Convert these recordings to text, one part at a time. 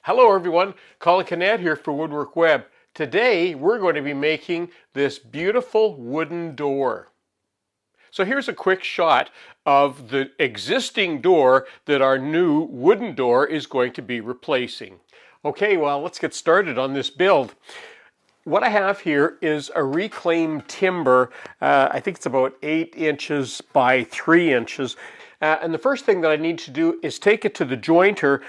Hello everyone, Colin Canet here for WoodWorkWeb. Today we're going to be making this beautiful wooden door. So here's a quick shot of the existing door that our new wooden door is going to be replacing. Okay, well let's get started on this build. What I have here is a reclaimed timber. I think it's about 8 inches by 3 inches. And the first thing that I need to do is take it to the jointer.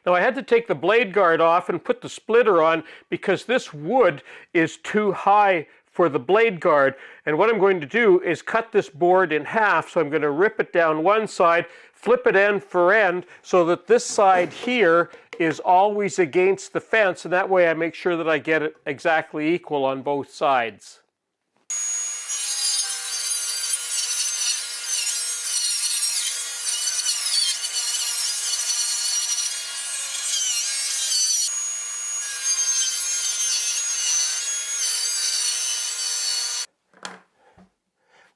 Now I had to take the blade guard off and put the splitter on because this wood is too high for the blade guard. And what I'm going to do is cut this board in half. So I'm going to rip it down one side, flip it end for end so that this side here is always against the fence. And that way I make sure that I get it exactly equal on both sides.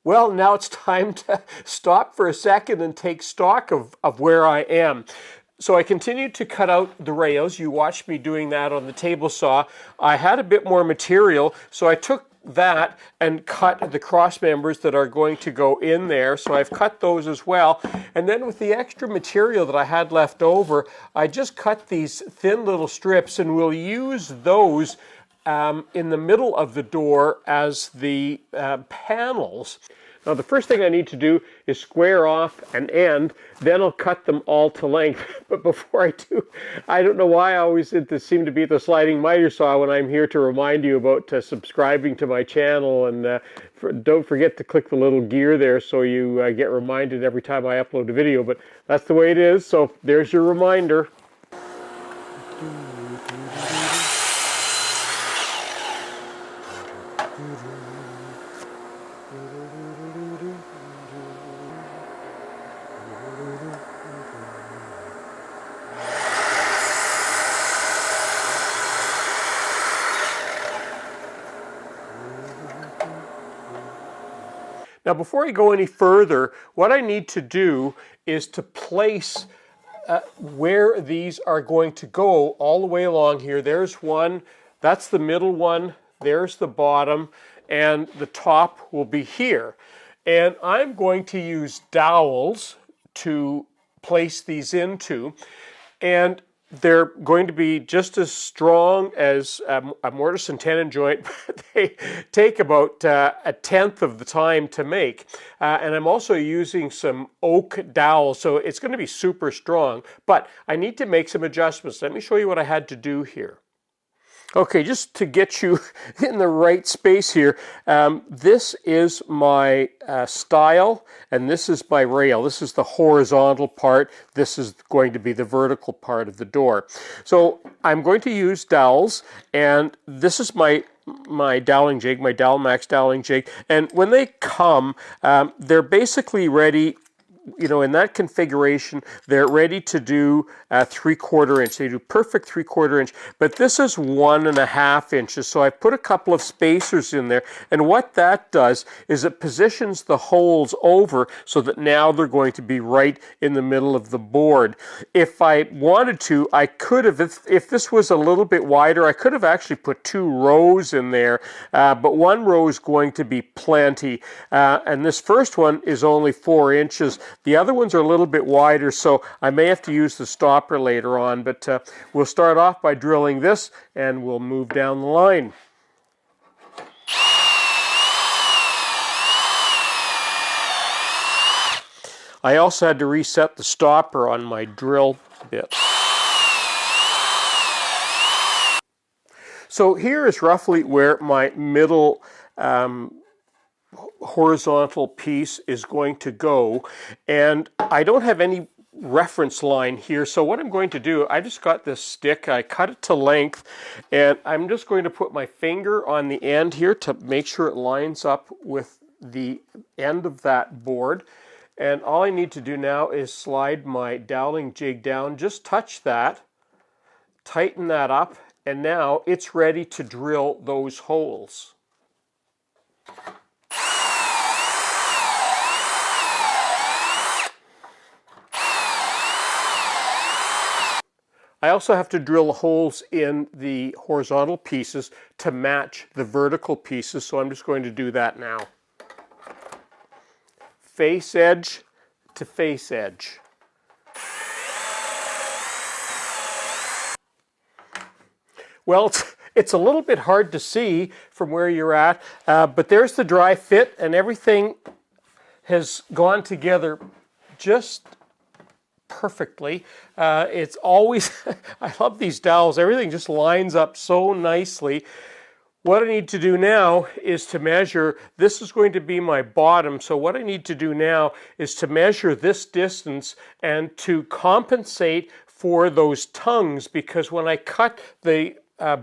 Well, now it's time to stop for a second and take stock of where I am. So I continued to cut out the rails. You watched me doing that on the table saw. I had a bit more material, so I took that and cut the cross members that are going to go in there. So I've cut those as well. And then with the extra material that I had left over, I just cut these thin little strips, and we'll use those in the middle of the door as the panels. Now the first thing I need to do is square off an end, then I'll cut them all to length. But before I do, I don't know why I always seem to be the sliding miter saw when I'm here to remind you about subscribing to my channel, and don't forget to click the little gear there so you get reminded every time I upload a video. But that's the way it is, so there's your reminder. Now before I go any further, what I need to do is to place where these are going to go all the way along here. There's one, that's the middle one, there's the bottom, and the top will be here. And I'm going to use dowels to place these into, and they're going to be just as strong as a mortise and tenon joint, but they take about a tenth of the time to make. And I'm also using some oak dowels, so it's going to be super strong. But I need to make some adjustments. Let me show you what I had to do here. Okay, just to get you in the right space here, this is my stile, and this is my rail. This is the horizontal part. This is going to be the vertical part of the door. So I'm going to use dowels, and this is my doweling jig, my Dowelmax doweling jig. And when they come, they're basically ready. You know, in that configuration, they're ready to do 3/4 inch. They do perfect 3/4 inch, but this is 1.5 inches. So I put a couple of spacers in there, and what that does is it positions the holes over so that now they're going to be right in the middle of the board. If I wanted to, I could have, if this was a little bit wider, I could have actually put 2 rows in there, but 1 row is going to be plenty. And this first one is only 4 inches. The other ones are a little bit wider, so I may have to use the stopper later on, but we'll start off by drilling this and we'll move down the line. I also had to reset the stopper on my drill bit. So here is roughly where my middle horizontal piece is going to go, and I don't have any reference line here. So what I'm going to do, I just got this stick, I cut it to length, and I'm just going to put my finger on the end here to make sure it lines up with the end of that board. And all I need to do now is slide my doweling jig down, just touch that, tighten that up, and now it's ready to drill those holes. I also have to drill holes in the horizontal pieces to match the vertical pieces, so I'm just going to do that now. Face edge to face edge. Well, it's a little bit hard to see from where you're at, but there's the dry fit, and everything has gone together just perfectly. It's always, I love these dowels, everything just lines up so nicely. What I need to do now is to measure, this is going to be my bottom, so what I need to do now is to measure this distance and to compensate for those tongues, because when I cut the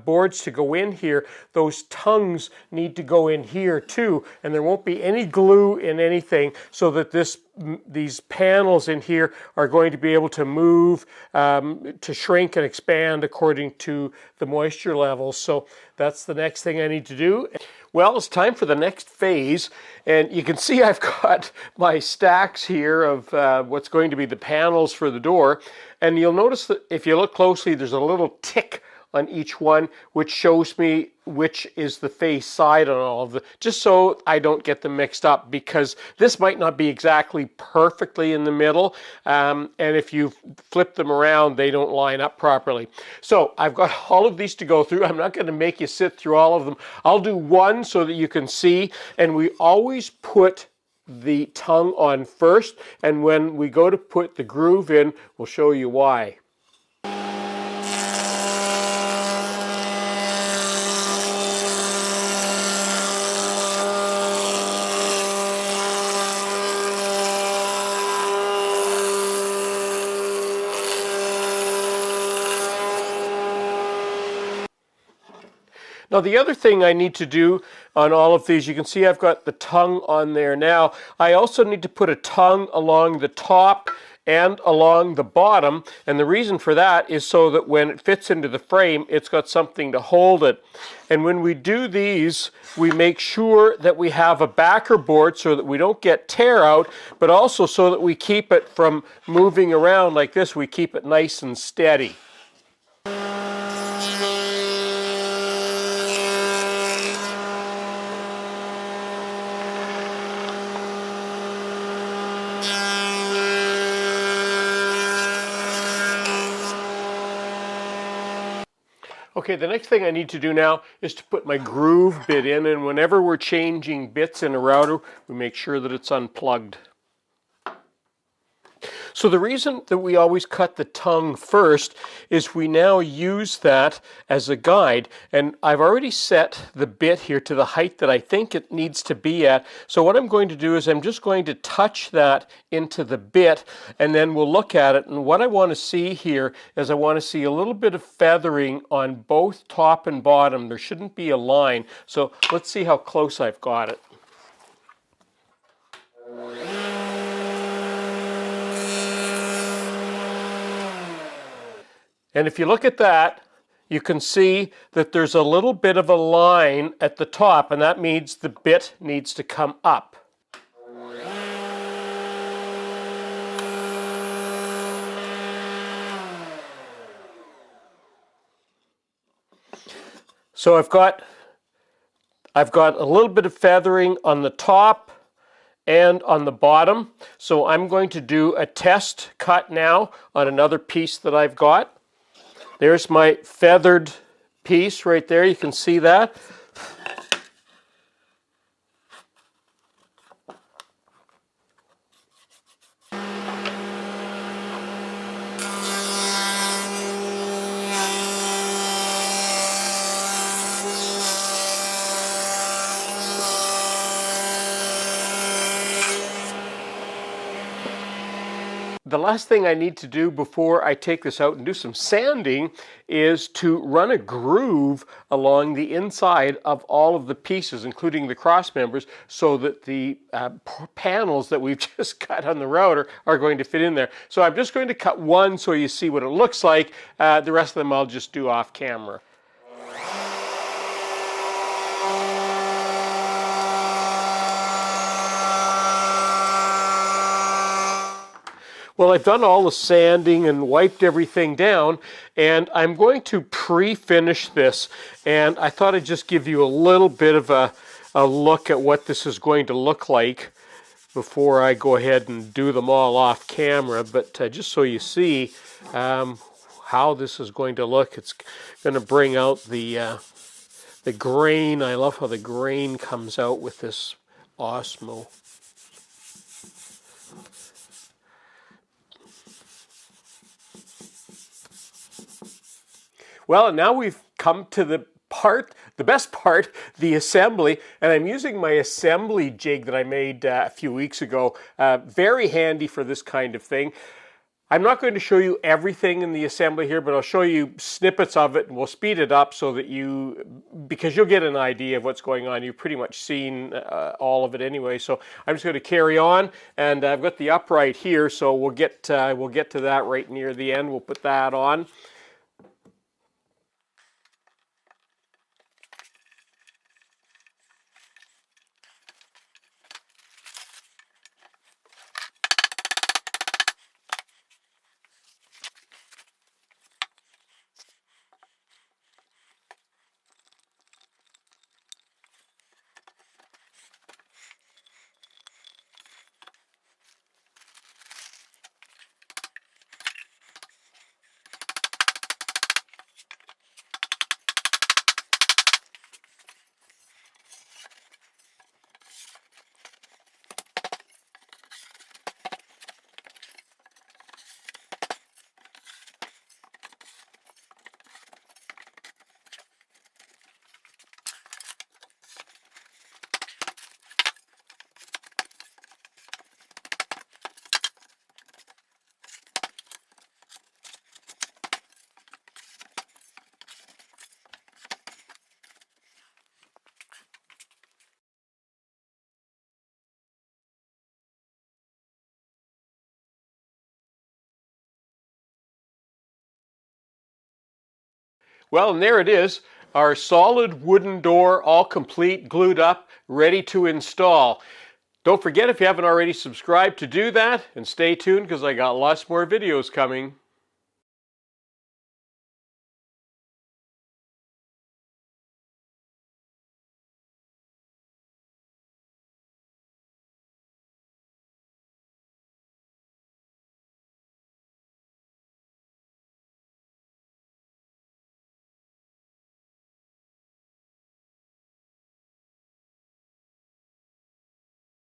boards to go in here, those tongues need to go in here too, and there won't be any glue in anything, so that these panels in here are going to be able to move, to shrink and expand according to the moisture levels. So that's the next thing I need to do. Well, it's time for the next phase, and you can see I've got my stacks here of what's going to be the panels for the door, and you'll notice that if you look closely, there's a little tick on each one, which shows me which is the face side on all of them, just so I don't get them mixed up, because this might not be exactly perfectly in the middle, and if you flip them around, they don't line up properly. So I've got all of these to go through. I'm not going to make you sit through all of them. I'll do one so that you can see, and we always put the tongue on first, and when we go to put the groove in, we'll show you why. Now the other thing I need to do on all of these, you can see I've got the tongue on there now. I also need to put a tongue along the top and along the bottom, and the reason for that is so that when it fits into the frame, it's got something to hold it. And when we do these, we make sure that we have a backer board so that we don't get tear out, but also so that we keep it from moving around like this. We keep it nice and steady. Okay, the next thing I need to do now is to put my groove bit in, and whenever we're changing bits in a router, we make sure that it's unplugged. So the reason that we always cut the tongue first is we now use that as a guide, and I've already set the bit here to the height that I think it needs to be at. So what I'm going to do is I'm just going to touch that into the bit, and then we'll look at it. And what I want to see here is I want to see a little bit of feathering on both top and bottom. There shouldn't be a line. So let's see how close I've got it. And if you look at that, you can see that there's a little bit of a line at the top, and that means the bit needs to come up. So I've got a little bit of feathering on the top and on the bottom. So I'm going to do a test cut now on another piece that I've got. There's my feathered piece right there. You can see that. the last thing I need to do before I take this out and do some sanding is to run a groove along the inside of all of the pieces, including the cross members, so that the panels that we've just cut on the router are going to fit in there. So I'm just going to cut one so you see what it looks like. The rest of them I'll just do off camera. Well, I've done all the sanding and wiped everything down, and I'm going to pre-finish this. And I thought I'd just give you a little bit of a look at what this is going to look like before I go ahead and do them all off camera. But just so you see how this is going to look, it's going to bring out the grain. I love how the grain comes out with this Osmo. Well, now we've come to the best part, the assembly, and I'm using my assembly jig that I made a few weeks ago. Very handy for this kind of thing. I'm not going to show you everything in the assembly here, but I'll show you snippets of it, and we'll speed it up so that because you'll get an idea of what's going on. You've pretty much seen all of it anyway. So I'm just going to carry on, and I've got the upright here, so we'll get to that right near the end. We'll put that on. Well, and there it is, our solid wooden door, all complete, glued up, ready to install. Don't forget, if you haven't already, subscribed to do that, and stay tuned because I got lots more videos coming.